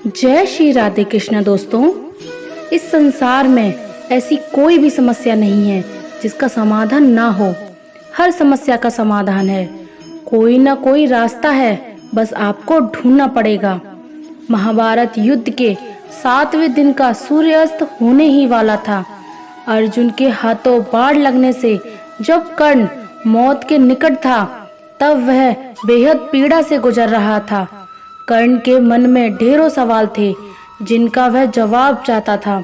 जय श्री राधे कृष्ण दोस्तों। इस संसार में ऐसी कोई भी समस्या नहीं है जिसका समाधान ना हो। हर समस्या का समाधान है, कोई ना कोई रास्ता है, बस आपको ढूंढना पड़ेगा। महाभारत युद्ध के 7वें दिन का सूर्यास्त होने ही वाला था। अर्जुन के हाथों बाढ़ लगने से जब कर्ण मौत के निकट था, तब वह बेहद पीड़ा से गुजर रहा था। कर्ण के मन में ढेरों सवाल थे जिनका वह जवाब चाहता था।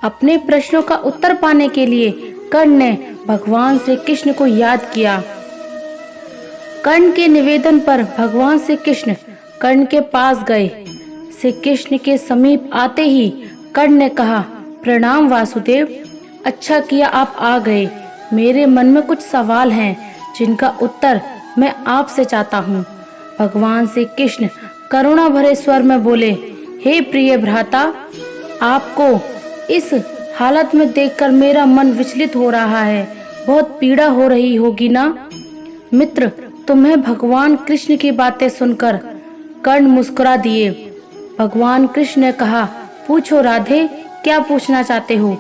अपने प्रश्नों का उत्तर पाने के लिए कर्ण ने भगवान श्री कृष्ण को याद किया। कर्ण के निवेदन पर भगवान श्री कृष्ण कर्ण के पास गए। श्री कृष्ण के समीप आते ही कर्ण ने कहा, प्रणाम वासुदेव, अच्छा किया आप आ गए। मेरे मन में कुछ सवाल हैं जिनका उत्तर मैं आपसे चाहता हूँ। भगवान श्री कृष्ण करुणा भरे स्वर में बोले, हे प्रिय भ्राता, आपको इस हालत में देखकर मेरा मन विचलित हो रहा है। बहुत पीड़ा हो रही होगी ना? मित्र, तुम्हें भगवान कृष्ण की बातें सुनकर कर्ण मुस्कुरा दिए। भगवान कृष्ण ने कहा, पूछो राधे, क्या पूछना चाहते हो?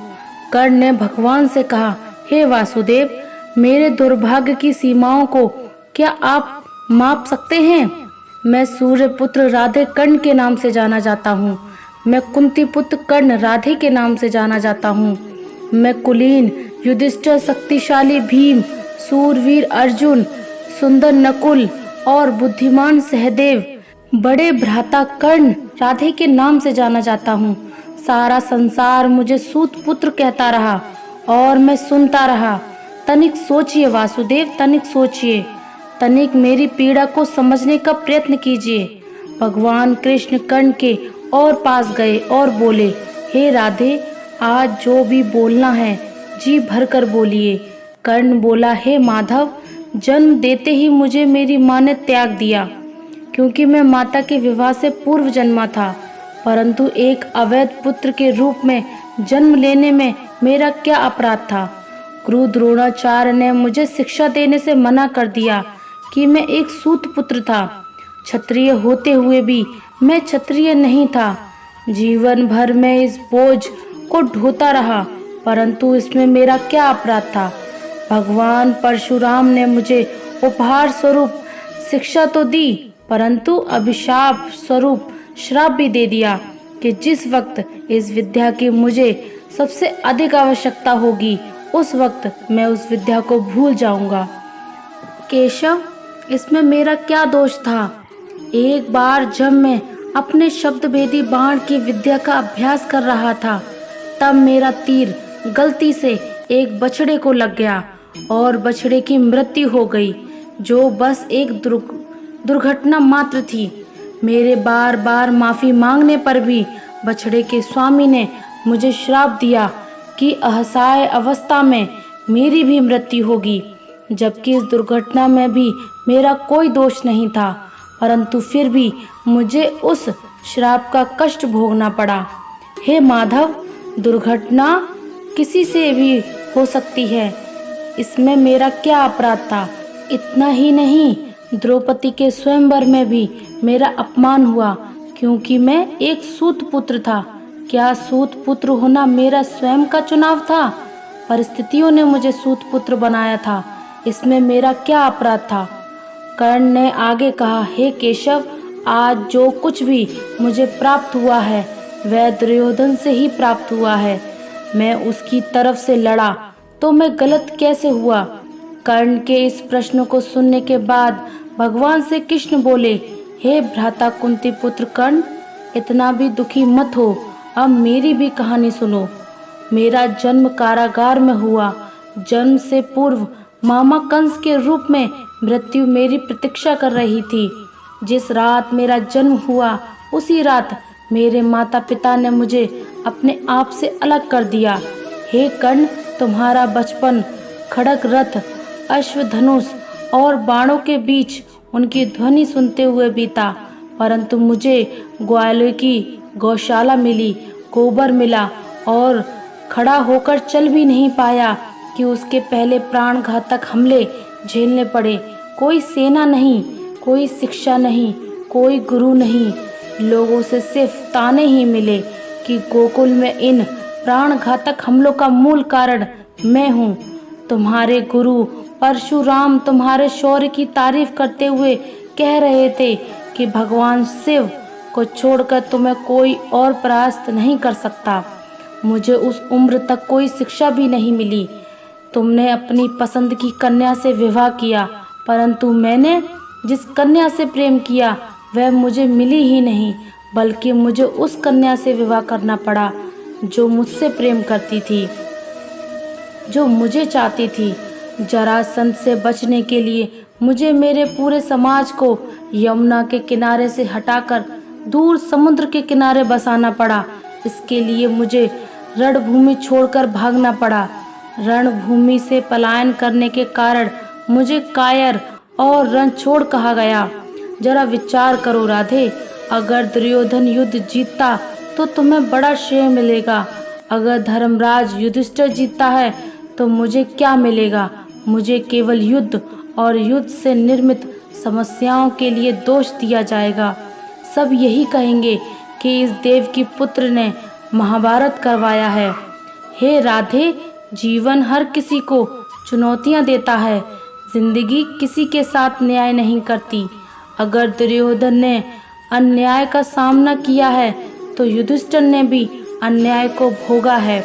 कर्ण ने भगवान से कहा, हे वासुदेव, मेरे दुर्भाग्य की सीमाओं को क्या आप माप सकते हैं? मैं सूर्य पुत्र राधे कर्ण के नाम से जाना जाता हूँ। मैं कुंती पुत्र कर्ण राधे के नाम से जाना जाता हूँ। मैं कुलीन युधिष्ठिर, शक्तिशाली भीम, सूरवीर अर्जुन, सुंदर नकुल और बुद्धिमान सहदेव, बड़े भ्राता कर्ण राधे के नाम से जाना जाता हूँ। सारा संसार मुझे सूत पुत्र कहता रहा और मैं सुनता रहा। तनिक सोचिए वासुदेव, तनिक सोचिए, तनिक मेरी पीड़ा को समझने का प्रयत्न कीजिए। भगवान कृष्ण कर्ण के और पास गए और बोले, हे राधे, आज जो भी बोलना है जी भर कर बोलिए। कर्ण बोला, हे माधव, जन्म देते ही मुझे मेरी माँ ने त्याग दिया, क्योंकि मैं माता के विवाह से पूर्व जन्मा था। परंतु एक अवैध पुत्र के रूप में जन्म लेने में मेरा क्या अपराध था? गुरु द्रोणाचार्य ने मुझे शिक्षा देने से मना कर दिया कि मैं एक सूत पुत्र था। क्षत्रिय होते हुए भी मैं क्षत्रिय नहीं था। जीवन भर मैं इस बोझ को ढोता रहा, परंतु इसमें मेरा क्या अपराध था? भगवान परशुराम ने मुझे उपहार स्वरूप शिक्षा तो दी, परंतु अभिशाप स्वरूप श्राप भी दे दिया कि जिस वक्त इस विद्या की मुझे सबसे अधिक आवश्यकता होगी, उस वक्त मैं उस विद्या को भूल जाऊंगा। केशव, इसमें मेरा क्या दोष था? एक बार जब मैं अपने शब्द भेदी बाण की विद्या का अभ्यास कर रहा था, तब मेरा तीर गलती से एक बछड़े को लग गया और बछड़े की मृत्यु हो गई, जो बस एक दुर्घटना मात्र थी। मेरे बार बार माफी मांगने पर भी बछड़े के स्वामी ने मुझे श्राप दिया कि असहाय अवस्था में मेरी भी मृत्यु होगी, जबकि इस दुर्घटना में भी मेरा कोई दोष नहीं था, परंतु फिर भी मुझे उस श्राप का कष्ट भोगना पड़ा। हे माधव, दुर्घटना किसी से भी हो सकती है, इसमें मेरा क्या अपराध था? इतना ही नहीं, द्रौपदी के स्वयंवर में भी मेरा अपमान हुआ, क्योंकि मैं एक सूत पुत्र था। क्या सूत पुत्र होना मेरा स्वयं का चुनाव था? परिस्थितियों ने मुझे सूत पुत्र बनाया था, इसमें मेरा क्या अपराध था? कर्ण ने आगे कहा, हे केशव, आज जो कुछ भी मुझे प्राप्त हुआ है वह दुर्योधन से ही प्राप्त हुआ है। मैं उसकी तरफ से लड़ा तो मैं गलत कैसे हुआ? कर्ण के इस प्रश्न को सुनने के बाद भगवान से कृष्ण बोले, हे भ्राता कुंती पुत्र कर्ण, इतना भी दुखी मत हो। अब मेरी भी कहानी सुनो। मेरा जन्म कारागार में हुआ। जन्म से पूर्व मामा कंस के रूप में मृत्यु मेरी प्रतीक्षा कर रही थी। जिस रात मेरा जन्म हुआ, उसी रात मेरे माता पिता ने मुझे अपने आप से अलग कर दिया। हे कर्ण, तुम्हारा बचपन खड़ग रथ, अश्वधनुष और बाणों के बीच उनकी ध्वनि सुनते हुए बीता, परंतु मुझे ग्वालों की गौशाला मिली, गोबर मिला और खड़ा होकर चल भी नहीं पाया कि उसके पहले प्राण घातक हमले झेलने पड़े। कोई सेना नहीं, कोई शिक्षा नहीं, कोई गुरु नहीं, लोगों से सिर्फ ताने ही मिले कि गोकुल में इन प्राणघातक हमलों का मूल कारण मैं हूँ। तुम्हारे गुरु परशुराम तुम्हारे शौर्य की तारीफ करते हुए कह रहे थे कि भगवान शिव को छोड़कर तुम्हें कोई और परास्त नहीं कर सकता। मुझे उस उम्र तक कोई शिक्षा भी नहीं मिली। तुमने अपनी पसंद की कन्या से विवाह किया, परंतु मैंने जिस कन्या से प्रेम किया वह मुझे मिली ही नहीं, बल्कि मुझे उस कन्या से विवाह करना पड़ा जो मुझसे प्रेम करती थी, जो मुझे चाहती थी। जरासंध से बचने के लिए मुझे मेरे पूरे समाज को यमुना के किनारे से हटाकर दूर समुद्र के किनारे बसाना पड़ा। इसके लिए मुझे रणभूमि छोड़कर भागना पड़ा। रणभूमि से पलायन करने के कारण मुझे कायर और रणछोड़ कहा गया। जरा विचार करो राधे, अगर दुर्योधन युद्ध जीतता तो तुम्हें बड़ा श्रेय मिलेगा। अगर धर्मराज युधिष्ठिर जीतता है तो मुझे क्या मिलेगा? मुझे केवल युद्ध और युद्ध से निर्मित समस्याओं के लिए दोष दिया जाएगा। सब यही कहेंगे कि इस देव की पुत्र ने महाभारत करवाया है। हे राधे, जीवन हर किसी को चुनौतियां देता है। जिंदगी किसी के साथ न्याय नहीं करती। अगर दुर्योधन ने अन्याय का सामना किया है तो युधिष्ठिर ने भी अन्याय को भोगा है।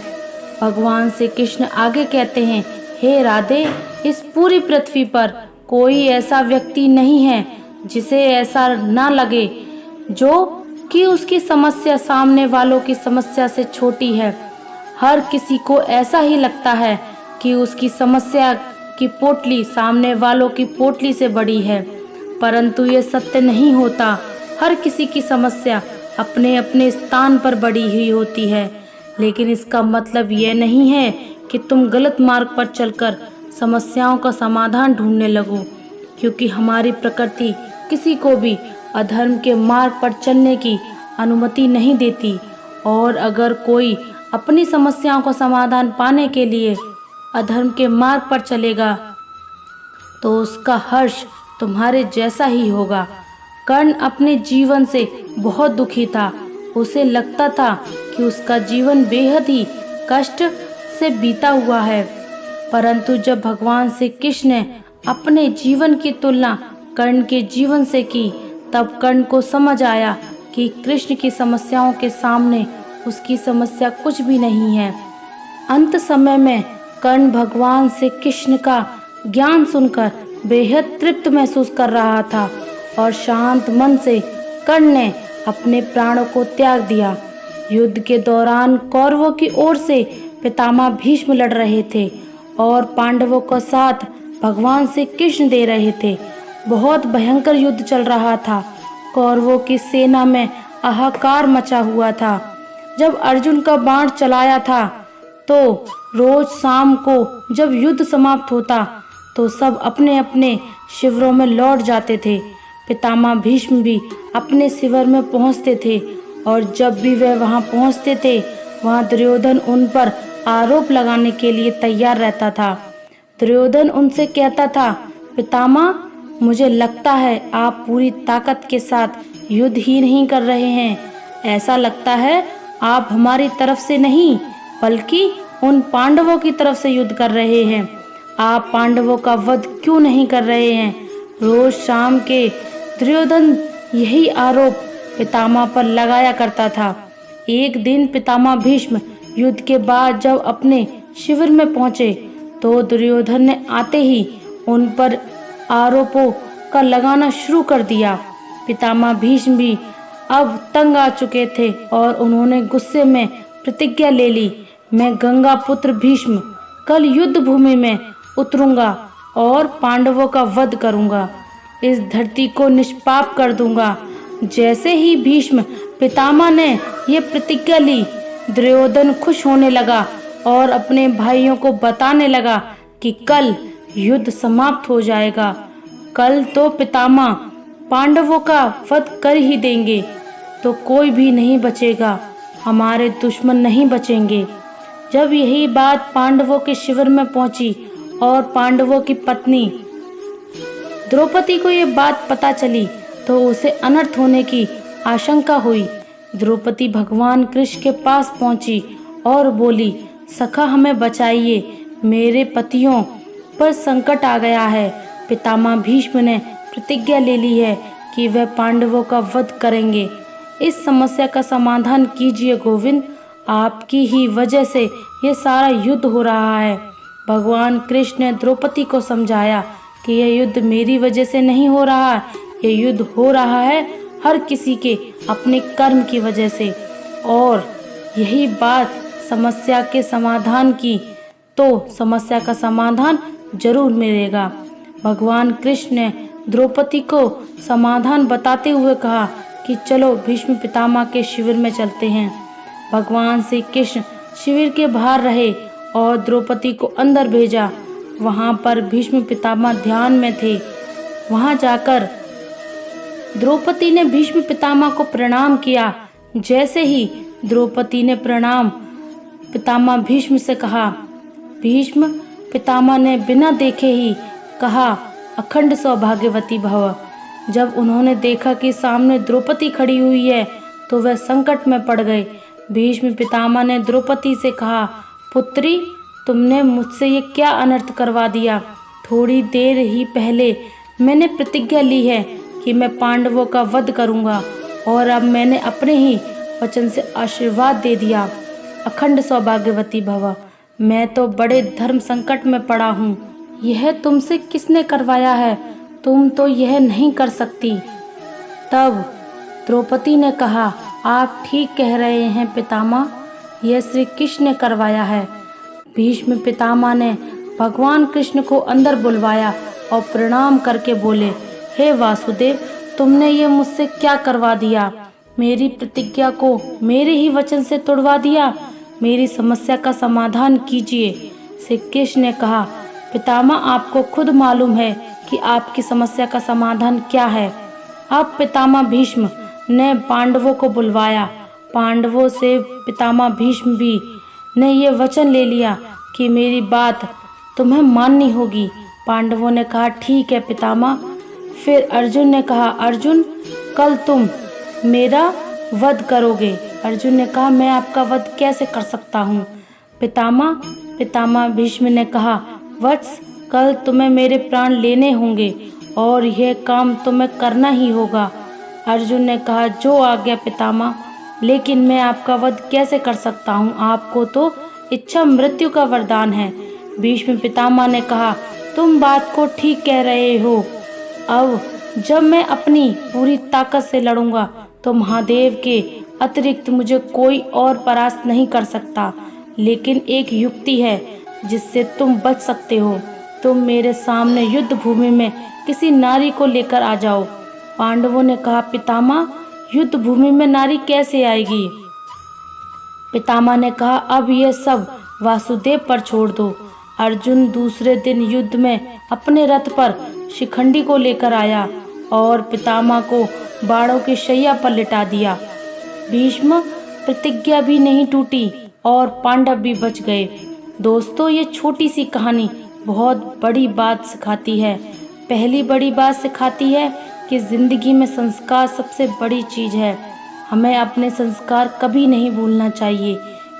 भगवान श्री कृष्ण आगे कहते हैं, हे राधे, इस पूरी पृथ्वी पर कोई ऐसा व्यक्ति नहीं है जिसे ऐसा ना लगे जो कि उसकी समस्या सामने वालों की समस्या से छोटी है। हर किसी को ऐसा ही लगता है कि उसकी समस्या की पोटली सामने वालों की पोटली से बड़ी है, परंतु ये सत्य नहीं होता। हर किसी की समस्या अपने अपने स्थान पर बड़ी हुई होती है, लेकिन इसका मतलब यह नहीं है कि तुम गलत मार्ग पर चलकर समस्याओं का समाधान ढूंढने लगो, क्योंकि हमारी प्रकृति किसी को भी अधर्म के मार्ग पर चलने की अनुमति नहीं देती। और अगर कोई अपनी समस्याओं का समाधान पाने के लिए अधर्म के मार्ग पर चलेगा तो उसका हर्ष तुम्हारे जैसा ही होगा। कर्ण अपने जीवन से बहुत दुखी था। उसे लगता था कि उसका जीवन बेहद ही कष्ट से बीता हुआ है, परंतु जब भगवान श्री कृष्ण ने अपने जीवन की तुलना कर्ण के जीवन से की, तब कर्ण को समझ आया कि कृष्ण की समस्याओं के सामने उसकी समस्या कुछ भी नहीं है। अंत समय में कर्ण भगवान श्री कृष्ण का ज्ञान सुनकर बेहद तृप्त महसूस कर रहा था और शांत मन से कर्ण ने अपने प्राणों को त्याग दिया। युद्ध के दौरान कौरवों की ओर से पितामह भीष्म लड़ रहे थे और पांडवों का साथ भगवान श्री कृष्ण दे रहे थे। बहुत भयंकर युद्ध चल रहा था। कौरवों की सेना में हाहाकार मचा हुआ था। जब अर्जुन का बाण चलाया था तो रोज शाम को जब युद्ध समाप्त होता तो सब अपने अपने शिविरों में लौट जाते थे। पितामह भीष्म भी अपने शिविर में पहुंचते थे और जब भी वह वहां पहुंचते थे वहां दुर्योधन उन पर आरोप लगाने के लिए तैयार रहता था। दुर्योधन उनसे कहता था, पितामह, मुझे लगता है आप पूरी ताकत के साथ युद्ध ही नहीं कर रहे हैं। ऐसा लगता है आप हमारी तरफ से नहीं बल्कि उन पांडवों की तरफ से युद्ध कर रहे हैं। आप पांडवों का वध क्यों नहीं कर रहे हैं? रोज शाम के दुर्योधन यही आरोप पितामह पर लगाया करता था। एक दिन पितामह भीष्म युद्ध के बाद जब अपने शिविर में पहुंचे तो दुर्योधन ने आते ही उन पर आरोपों का लगाना शुरू कर दिया। पितामह भीष्म भी अब तंग आ चुके थे और उन्होंने गुस्से में प्रतिज्ञा ले ली, मैं गंगा पुत्र भीष्म कल युद्ध भूमि में उतरूंगा और पांडवों का वध करूंगा। इस धरती को निष्पाप कर दूंगा। जैसे ही भीष्म पितामह ने ये प्रतिज्ञा ली, दुर्योधन खुश होने लगा और अपने भाइयों को बताने लगा कि कल युद्ध समाप्त हो जाएगा। कल तो पितामह पांडवों का वध कर ही देंगे, तो कोई भी नहीं बचेगा, हमारे दुश्मन नहीं बचेंगे। जब यही बात पांडवों के शिविर में पहुंची और पांडवों की पत्नी द्रौपदी को ये बात पता चली तो उसे अनर्थ होने की आशंका हुई। द्रौपदी भगवान कृष्ण के पास पहुंची और बोली, सखा हमें बचाइए, मेरे पतियों पर संकट आ गया है। पितामह भीष्म ने प्रतिज्ञा ले ली है कि वह पांडवों का वध करेंगे। इस समस्या का समाधान कीजिए गोविंद, आपकी ही वजह से ये सारा युद्ध हो रहा है। भगवान कृष्ण ने द्रौपदी को समझाया कि यह युद्ध मेरी वजह से नहीं हो रहा, ये युद्ध हो रहा है हर किसी के अपने कर्म की वजह से, और यही बात समस्या के समाधान की, तो समस्या का समाधान जरूर मिलेगा। भगवान कृष्ण ने द्रौपदी को समाधान बताते हुए कहा कि चलो भीष्म पितामह के शिविर में चलते हैं। भगवान श्री कृष्ण शिविर के बाहर रहे और द्रौपदी को अंदर भेजा। वहां पर भीष्म पितामह ध्यान में थे। वहां जाकर द्रौपदी ने भीष्म पितामह को प्रणाम किया। जैसे ही द्रौपदी ने प्रणाम पितामह भीष्म से कहा, भीष्म पितामह ने बिना देखे ही कहा, अखंड सौभाग्यवती भव। जब उन्होंने देखा कि सामने द्रौपदी खड़ी हुई है तो वह संकट में पड़ गए। भीष्म पितामह ने द्रौपदी से कहा, पुत्री, तुमने मुझसे ये क्या अनर्थ करवा दिया। थोड़ी देर ही पहले मैंने प्रतिज्ञा ली है कि मैं पांडवों का वध करूंगा, और अब मैंने अपने ही वचन से आशीर्वाद दे दिया। अखंड सौभाग्यवती भव। मैं तो बड़े धर्म संकट में पड़ा हूँ। यह तुमसे किसने करवाया है? तुम तो यह नहीं कर सकती। तब द्रौपदी ने कहा, आप ठीक कह रहे हैं पितामह, यह श्री कृष्ण ने करवाया है। भीष्म पितामह ने भगवान कृष्ण को अंदर बुलवाया और प्रणाम करके बोले, हे वासुदेव, तुमने ये मुझसे क्या करवा दिया? मेरी प्रतिज्ञा को मेरे ही वचन से तोड़वा दिया। मेरी समस्या का समाधान कीजिए। श्री कृष्ण ने कहा, पितामह, आपको खुद मालूम है कि आपकी समस्या का समाधान क्या है। अब पितामह भीष्म ने पांडवों को बुलवाया। पांडवों से पितामह भीष्म भी ने ये वचन ले लिया कि मेरी बात तुम्हें माननी होगी। पांडवों ने कहा, ठीक है पितामह। फिर अर्जुन ने कहा, अर्जुन, कल तुम मेरा वध करोगे। अर्जुन ने कहा, मैं आपका वध कैसे कर सकता हूँ पितामह? पितामह भीष्म ने कहा, वत्स, कल तुम्हें मेरे प्राण लेने होंगे और यह काम तुम्हें करना ही होगा। अर्जुन ने कहा, जो आज्ञा पितामह, लेकिन मैं आपका वध कैसे कर सकता हूँ? आपको तो इच्छा मृत्यु का वरदान है। भीष्म पितामह ने कहा, तुम बात को ठीक कह रहे हो। अब जब मैं अपनी पूरी ताकत से लड़ूंगा तो महादेव के अतिरिक्त मुझे कोई और परास्त नहीं कर सकता। लेकिन एक युक्ति है जिससे तुम बच सकते हो। तुम मेरे सामने युद्ध भूमि में किसी नारी को लेकर आ जाओ। पांडवों ने कहा, पितामह, युद्ध भूमि में नारी कैसे आएगी? पितामह ने कहा, अब यह सब वासुदेव पर छोड़ दो। अर्जुन दूसरे दिन युद्ध में अपने रथ पर शिखंडी को लेकर आया और पितामह को बाणों की शैया पर लिटा दिया। भीष्म प्रतिज्ञा भी नहीं टूटी और पांडव भी बच गए। दोस्तों, ये छोटी सी कहानी बहुत बड़ी बात सिखाती है। पहली बड़ी बात सिखाती है कि जिंदगी में संस्कार सबसे बड़ी चीज़ है। हमें अपने संस्कार कभी नहीं भूलना चाहिए,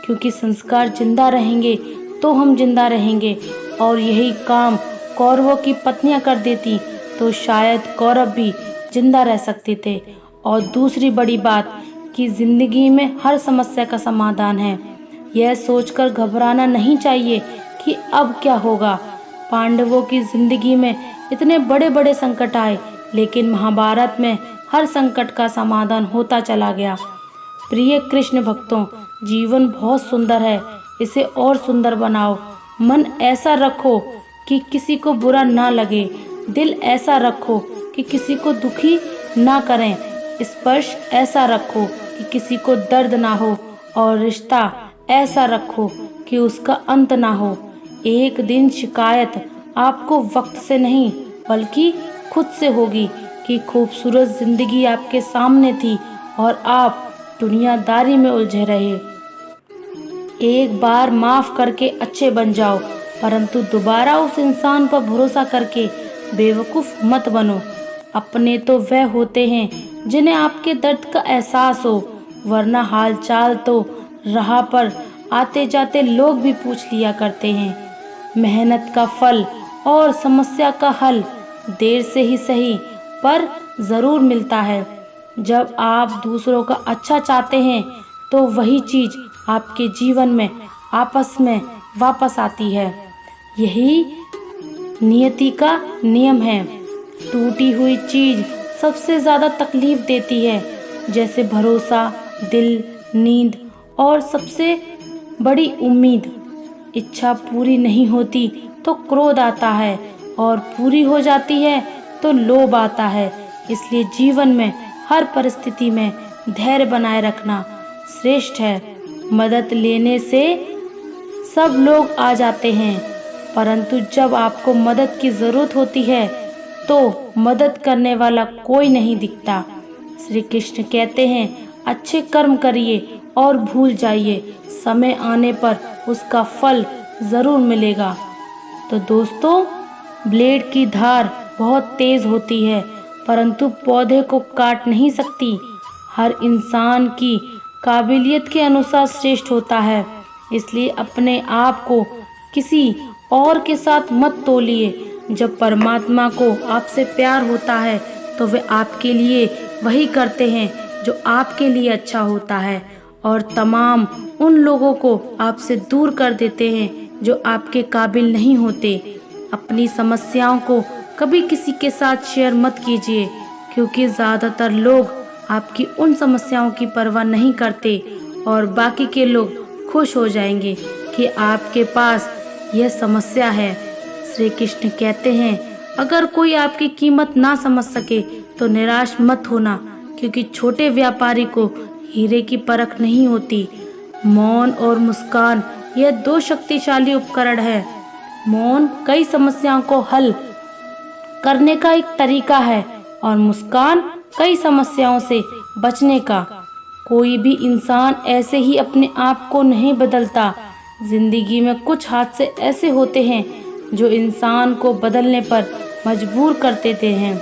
क्योंकि संस्कार जिंदा रहेंगे तो हम जिंदा रहेंगे। और यही काम कौरवों की पत्नियां कर देती तो शायद कौरव भी जिंदा रह सकते थे। और दूसरी बड़ी बात कि जिंदगी में हर समस्या का समाधान है। यह सोचकर घबराना नहीं चाहिए कि अब क्या होगा। पांडवों की जिंदगी में इतने बड़े बड़े संकट आए, लेकिन महाभारत में हर संकट का समाधान होता चला गया। प्रिय कृष्ण भक्तों, जीवन बहुत सुंदर है, इसे और सुंदर बनाओ। मन ऐसा रखो कि किसी को बुरा ना लगे, दिल ऐसा रखो कि किसी को दुखी ना करें, स्पर्श ऐसा रखो कि किसी को दर्द ना हो, और रिश्ता ऐसा रखो कि उसका अंत ना हो। एक दिन शिकायत आपको वक्त से नहीं बल्कि खुद से होगी कि खूबसूरत जिंदगी आपके सामने थी और आप दुनियादारी में उलझे रहे। एक बार माफ करके अच्छे बन जाओ, परंतु दोबारा उस इंसान पर भरोसा करके बेवकूफ़ मत बनो। अपने तो वह होते हैं जिन्हें आपके दर्द का एहसास हो, वरना हालचाल तो राह पर आते जाते लोग भी पूछ लिया करते हैं। मेहनत का फल और समस्या का हल देर से ही सही पर ज़रूर मिलता है। जब आप दूसरों का अच्छा चाहते हैं तो वही चीज़ आपके जीवन में आपस में वापस आती है। यही नियति का नियम है। टूटी हुई चीज़ सबसे ज़्यादा तकलीफ देती है, जैसे भरोसा, दिल, नींद और सबसे बड़ी उम्मीद। इच्छा पूरी नहीं होती तो क्रोध आता है और पूरी हो जाती है तो लोभ आता है। इसलिए जीवन में हर परिस्थिति में धैर्य बनाए रखना श्रेष्ठ है। मदद लेने से सब लोग आ जाते हैं, परंतु जब आपको मदद की ज़रूरत होती है तो मदद करने वाला कोई नहीं दिखता। श्री कृष्ण कहते हैं, अच्छे कर्म करिए और भूल जाइए, समय आने पर उसका फल ज़रूर मिलेगा। तो दोस्तों, ब्लेड की धार बहुत तेज़ होती है, परंतु पौधे को काट नहीं सकती। हर इंसान की काबिलियत के अनुसार श्रेष्ठ होता है, इसलिए अपने आप को किसी और के साथ मत तोलिए। जब परमात्मा को आपसे प्यार होता है तो वे आपके लिए वही करते हैं जो आपके लिए अच्छा होता है, और तमाम उन लोगों को आपसे दूर कर देते हैं जो आपके काबिल नहीं होते। अपनी समस्याओं को कभी किसी के साथ शेयर मत कीजिए, क्योंकि ज़्यादातर लोग आपकी उन समस्याओं की परवाह नहीं करते और बाकी के लोग खुश हो जाएंगे कि आपके पास यह समस्या है। श्री कृष्ण कहते हैं, अगर कोई आपकी कीमत ना समझ सके तो निराश मत होना, क्योंकि छोटे व्यापारी को हीरे की परख नहीं होती। मौन और मुस्कान यह दो शक्तिशाली उपकरण है। मौन कई समस्याओं को हल करने का एक तरीका है और मुस्कान कई समस्याओं से बचने का। कोई भी इंसान ऐसे ही अपने आप को नहीं बदलता। जिंदगी में कुछ हादसे ऐसे होते हैं जो इंसान को बदलने पर मजबूर कर देते हैं।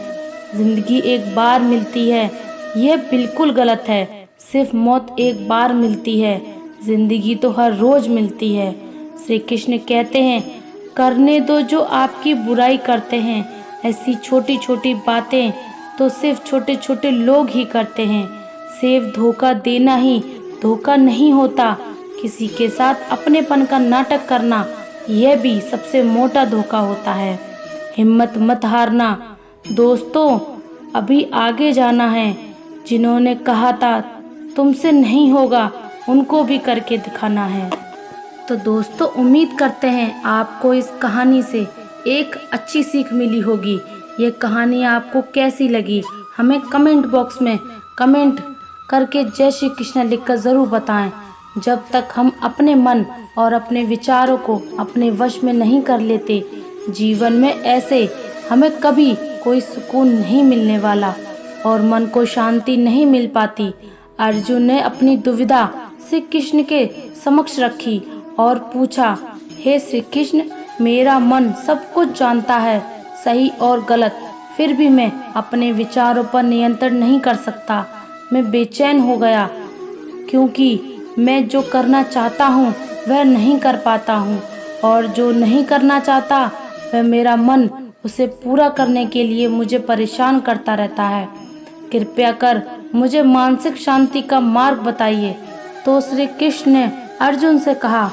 जिंदगी एक बार मिलती है, यह बिल्कुल गलत है। सिर्फ मौत एक बार मिलती है, जिंदगी तो हर रोज मिलती है। श्री कृष्ण कहते हैं, करने दो जो आपकी बुराई करते हैं। ऐसी छोटी छोटी बातें तो सिर्फ छोटे छोटे लोग ही करते हैं। सिर्फ धोखा देना ही धोखा नहीं होता, किसी के साथ अपनेपन का नाटक करना यह भी सबसे मोटा धोखा होता है। हिम्मत मत हारना दोस्तों, अभी आगे जाना है। जिन्होंने कहा था तुमसे नहीं होगा, उनको भी करके दिखाना है। तो दोस्तों, उम्मीद करते हैं आपको इस कहानी से एक अच्छी सीख मिली होगी। ये कहानी आपको कैसी लगी हमें कमेंट बॉक्स में कमेंट करके जय श्री कृष्ण लिखकर ज़रूर बताएं। जब तक हम अपने मन और अपने विचारों को अपने वश में नहीं कर लेते, जीवन में ऐसे हमें कभी कोई सुकून नहीं मिलने वाला और मन को शांति नहीं मिल पाती। अर्जुन ने अपनी दुविधा श्री कृष्ण के समक्ष रखी और पूछा, हे श्री कृष्ण, मेरा मन सब कुछ जानता है, सही और गलत, फिर भी मैं अपने विचारों पर नियंत्रण नहीं कर सकता। मैं बेचैन हो गया क्योंकि मैं जो करना चाहता हूँ वह नहीं कर पाता हूँ, और जो नहीं करना चाहता वह मेरा मन उसे पूरा करने के लिए मुझे परेशान करता रहता है। कृपया कर मुझे मानसिक शांति का मार्ग बताइए। तो श्री कृष्ण ने अर्जुन से कहा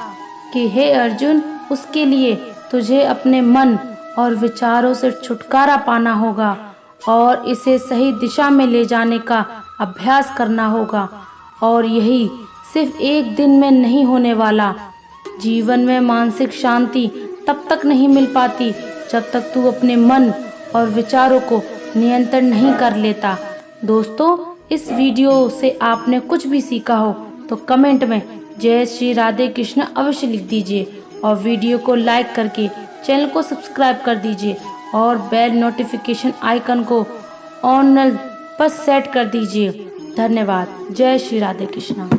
कि हे अर्जुन, उसके लिए तुझे अपने मन और विचारों से छुटकारा पाना होगा और इसे सही दिशा में ले जाने का अभ्यास करना होगा, और यही सिर्फ एक दिन में नहीं होने वाला। जीवन में मानसिक शांति तब तक नहीं मिल पाती जब तक तू अपने मन और विचारों को नियंत्रण नहीं कर लेता। दोस्तों, इस वीडियो से आपने कुछ भी सीखा हो तो कमेंट में जय श्री राधे कृष्ण अवश्य लिख दीजिए, और वीडियो को लाइक करके चैनल को सब्सक्राइब कर दीजिए और बेल नोटिफिकेशन आइकन को ऑन पर सेट कर दीजिए। धन्यवाद। जय श्री राधे कृष्ण।